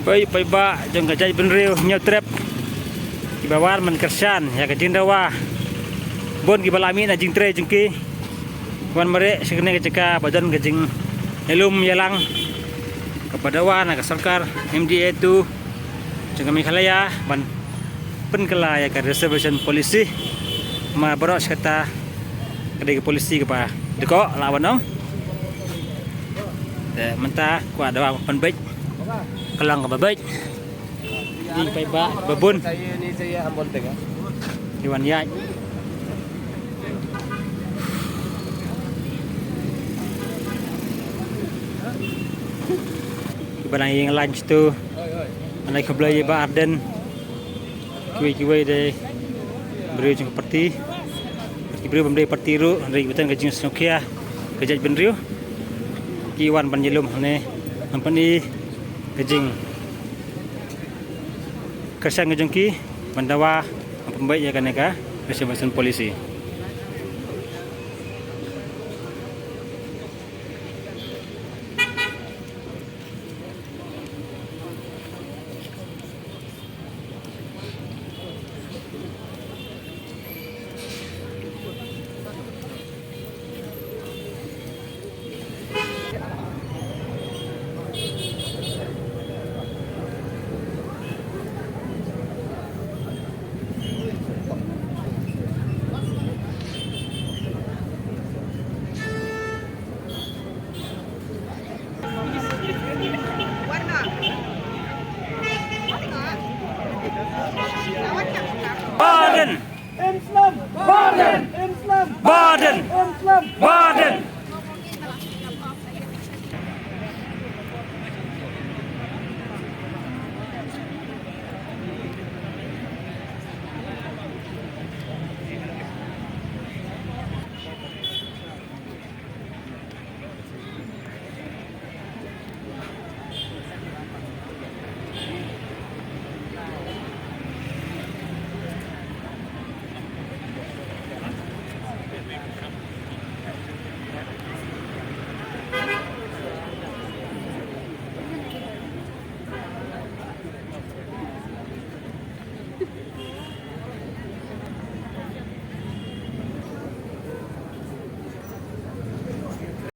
Pai ba jong gajai benriu nyau trap di bawah man kersan ya ke jindawa bon ki balami na jing tre jengki wan mare sekene keceka badan gajing elum yalang kepada wana ke sarkar MDA tu jeng kami khalaya ban penkela ya ke reservation polisi ma beros kata kedai polisi ke pa deko lawan dong mentah ku ada penbaik kelang ke baik di pai ba babun saya ambon tengah Iwan Yai barang yang lunch tu anai ke belai ba Arden kiwi-kiwi de beri jeng parti beri bendai parti ru dari betan ke jeng Snokia kejat benriu kiwan panjelum ne company kejing kersan ngejengki mandawa pembaik ya kaneka reservation polisi Baden, Islam, Baden, Islam, Baden, Islam, Baden.